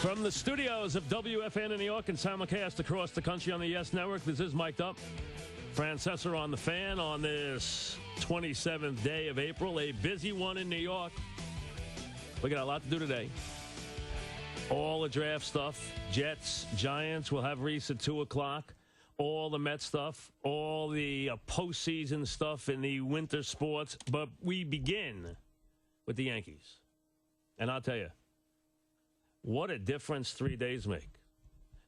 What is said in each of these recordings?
From the studios of WFN in New York and simulcast across the country on the Yes Network, this is Mic'd Up. Francesa on the Fan on this 27th day of April, a busy one in New York. We got a lot to do today. All the draft stuff, Jets, Giants, we'll have Reese at 2 o'clock. All the Met stuff, all the postseason stuff in the winter sports. But we begin with the Yankees. And I'll tell you, what a difference 3 days make.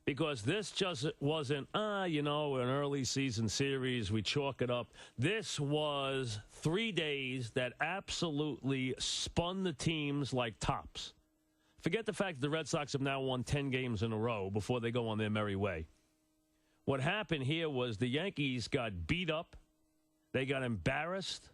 Because this just wasn't, an early season series, we chalk it up. This was 3 days that absolutely spun the teams like tops. Forget the fact that the Red Sox have now won 10 games in a row before they go on their merry way. What happened here was the Yankees got beat up, they got embarrassed,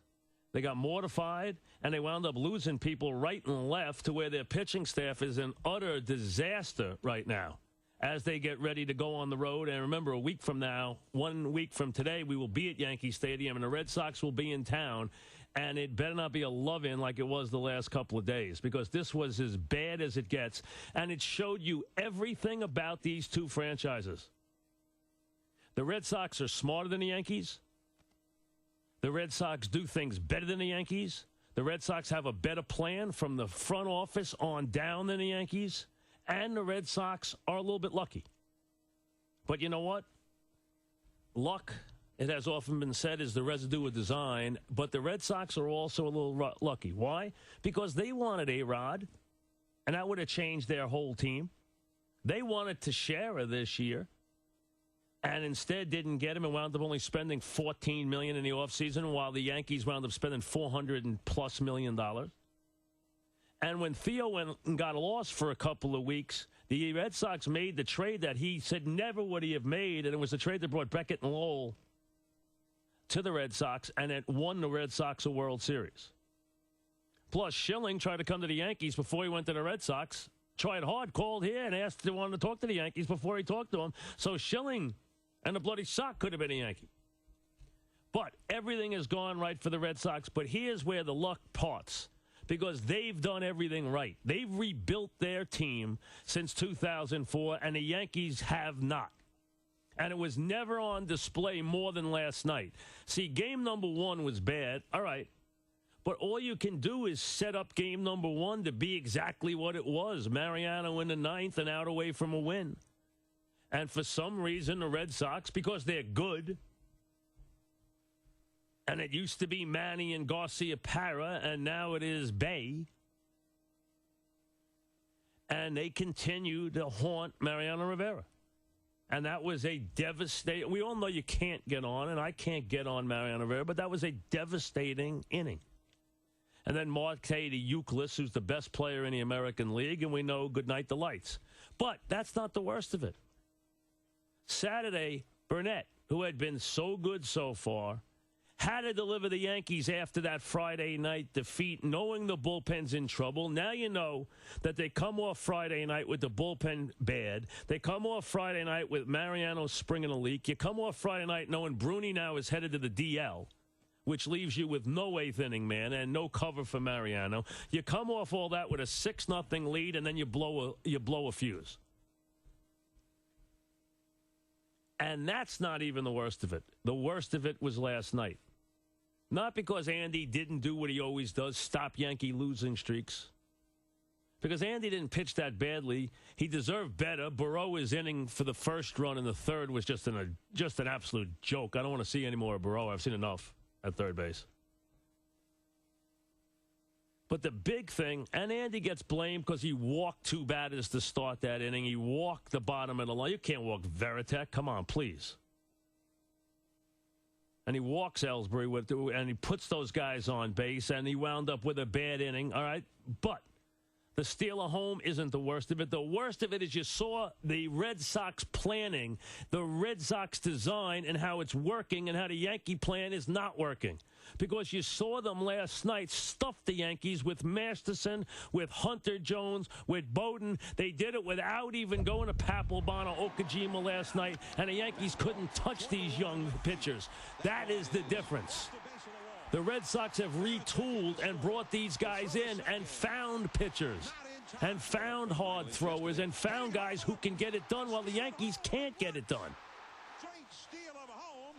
they got mortified, and they wound up losing people right and left to where their pitching staff is an utter disaster right now as they get ready to go on the road. And remember, a week from now, 1 week from today, we will be at Yankee Stadium, and the Red Sox will be in town. And it better not be a love-in like it was the last couple of days, because this was as bad as it gets. And it showed you everything about these two franchises. The Red Sox are smarter than the Yankees. The Red Sox do things better than the Yankees. The Red Sox have a better plan from the front office on down than the Yankees. And the Red Sox are a little bit lucky. But you know what? Luck, it has often been said, is the residue of design. But the Red Sox are also a little lucky. Why? Because they wanted A-Rod, and that would have changed their whole team. They wanted Teixeira this year, and instead didn't get him and wound up only spending $14 million in the offseason, while the Yankees wound up spending $400+ million. And when Theo went and got lost for a couple of weeks, the Red Sox made the trade that he said never would he have made, and it was the trade that brought Beckett and Lowell to the Red Sox, and it won the Red Sox a World Series. Plus, Schilling tried to come to the Yankees before he went to the Red Sox, tried hard, called here, and asked if he wanted to talk to the Yankees before he talked to them. So Schilling and the bloody sock could have been a Yankee. But everything has gone right for the Red Sox. But here's where the luck parts, because they've done everything right. They've rebuilt their team since 2004, and the Yankees have not. And it was never on display more than last night. See, game number 1 was bad. All right. But all you can do is set up game number 1 to be exactly what it was. Mariano in the 9th and out away from a win. And for some reason, the Red Sox, because they're good, and it used to be Manny and Garcia-Parra, and now it is Bay, and they continue to haunt Mariano Rivera. And that was a devastating, we all know you can't get on, and I can't get on Mariano Rivera, but that was a devastating inning. And then Marte de Euclid, who's the best player in the American League, and we know good night the lights. But that's not the worst of it. Saturday, Burnett, who had been so good so far, had to deliver the Yankees after that Friday night defeat, knowing the bullpen's in trouble. Now you know that they come off Friday night with the bullpen bad. They come off Friday night with Mariano springing a leak. You come off Friday night knowing Bruni now is headed to the DL, which leaves you with no 8th inning man and no cover for Mariano. You come off all that with a 6-0 lead, and then you blow a fuse. And that's not even the worst of it. The worst of it was last night. Not because Andy didn't do what he always does, stop Yankee losing streaks. Because Andy didn't pitch that badly. He deserved better. Burrow's inning for the first run in the third was just an absolute joke. I don't want to see any more of Burrow. I've seen enough at third base. But the big thing, and Andy gets blamed because he walked 2 batters to start that inning. He walked the bottom of the line. You can't walk Veritek. Come on, please. And he walks Ellsbury, and he puts those guys on base, and he wound up with a bad inning. All right, but the steal of home isn't the worst of it. The worst of it is you saw the Red Sox planning, the Red Sox design, and how it's working, and how the Yankee plan is not working. Because you saw them last night stuff the Yankees with Masterson, with Hunter Jones, with Bowden. They did it without even going to Papelbon or Okajima last night, and the Yankees couldn't touch these young pitchers. That is the difference. The Red Sox have retooled and brought these guys in and found pitchers. and found hard throwers and found guys who can get it done while the Yankees can't get it done.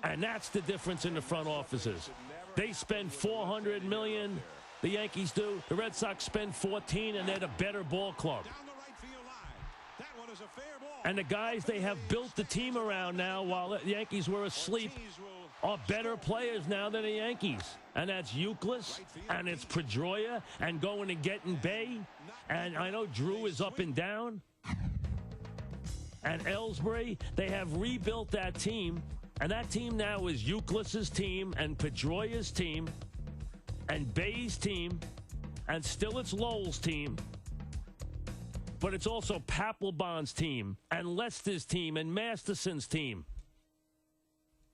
And that's the difference in the front offices. They spend $400 million, the Yankees do. The Red Sox spend 14, and they're the better ball club. And the guys they have built the team around now while the Yankees were asleep are better players now than the Yankees. And that's Euclid, and it's Pedroia, and going and getting Bay. And I know Drew is up and down. And Ellsbury, they have rebuilt that team. And that team now is Euclid's team and Pedroia's team and Bay's team. And still it's Lowell's team. But it's also Papelbon's team and Lester's team and Masterson's team.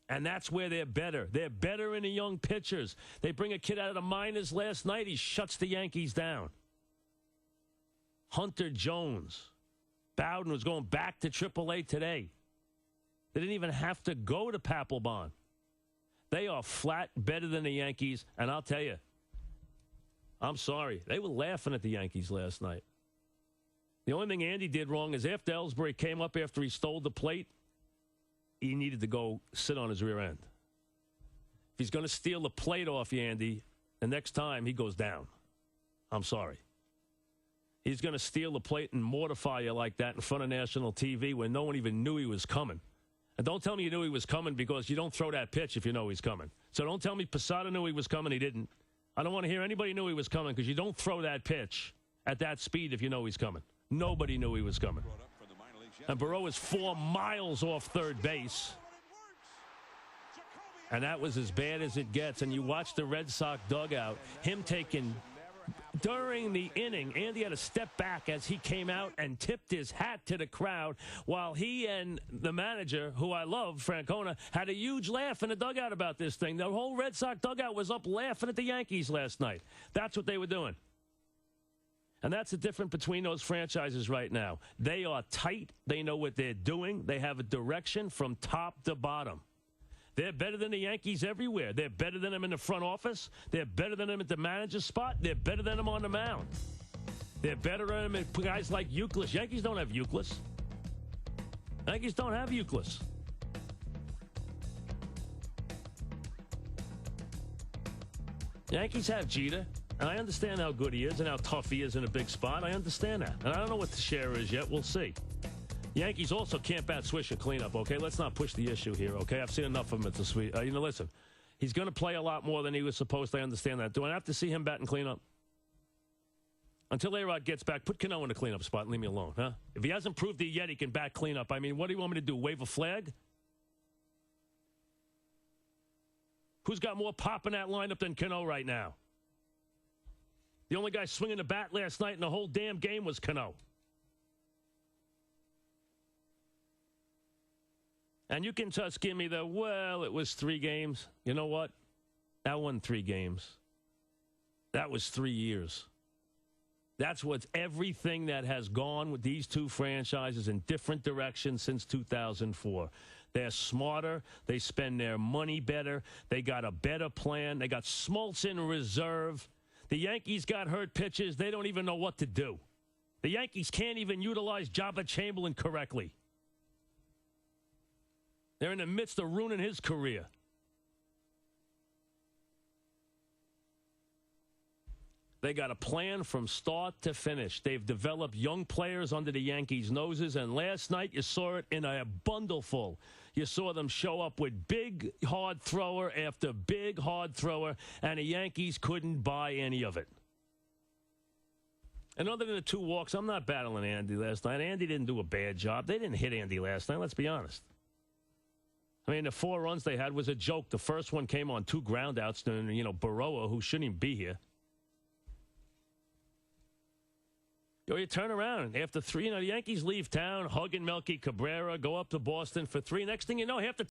And that's where they're better. They're better in the young pitchers. They bring a kid out of the minors last night. He shuts the Yankees down. Hunter Jones. Bowden was going back to AAA today. They didn't even have to go to Papelbon. They are flat better than the Yankees. And I'll tell you, I'm sorry. They were laughing at the Yankees last night. The only thing Andy did wrong is after Ellsbury came up after he stole the plate, he needed to go sit on his rear end. If he's going to steal the plate off you, Andy, the next time he goes down. I'm sorry. He's going to steal the plate and mortify you like that in front of national TV when no one even knew he was coming. And don't tell me you knew he was coming because you don't throw that pitch if you know he's coming. So don't tell me Posada knew he was coming. He didn't. I don't want to hear anybody knew he was coming because you don't throw that pitch at that speed if you know he's coming. Nobody knew he was coming. And Burrow is 4 miles off third base. And that was as bad as it gets. And you watch the Red Sox dugout, him taking, during the inning, Andy had to step back as he came out and tipped his hat to the crowd while he and the manager, who I love, Francona, had a huge laugh in the dugout about this thing. The whole Red Sox dugout was up laughing at the Yankees last night. That's what they were doing. And that's the difference between those franchises right now. They are tight. They know what they're doing. They have a direction from top to bottom. They're better than the Yankees everywhere. They're better than them in the front office. They're better than them at the manager's spot. They're better than them on the mound. They're better than them at guys like Euclid. Yankees don't have Euclid. Yankees don't have Euclid. Yankees have Jeter. And I understand how good he is and how tough he is in a big spot. I understand that. And I don't know what the share is yet. We'll see. Yankees also can't bat, swish, or clean up, okay? Let's not push the issue here, okay? I've seen enough of him at the sweet. Listen, he's going to play a lot more than he was supposed to. I understand that. Do I have to see him bat and clean up? Until A-Rod gets back, put Cano in the cleanup spot and leave me alone, huh? If he hasn't proved it yet, he can bat cleanup. I mean, what do you want me to do, wave a flag? Who's got more pop in that lineup than Cano right now? The only guy swinging the bat last night in the whole damn game was Cano. And you can just give me the, well, it was 3 games. You know what? That wasn't 3 games. That was 3 years. That's what's everything that has gone with these two franchises in different directions since 2004. They're smarter. They spend their money better. They got a better plan. They got Smoltz in reserve. The Yankees got hurt pitchers. They don't even know what to do. The Yankees can't even utilize Jabba Chamberlain correctly. They're in the midst of ruining his career. They got a plan from start to finish. They've developed young players under the Yankees' noses, and last night you saw it in a bundleful. You saw them show up with big, hard thrower after big, hard thrower, and the Yankees couldn't buy any of it. And other than the 2 walks, I'm not battling Andy last night. Andy didn't do a bad job. They didn't hit Andy last night, let's be honest. I mean, the 4 runs they had was a joke. The first one came on 2 groundouts, and, Baroa, who shouldn't even be here. You turn around after 3. The Yankees leave town, hugging Melky Cabrera, go up to Boston for 3. Next thing you know, half the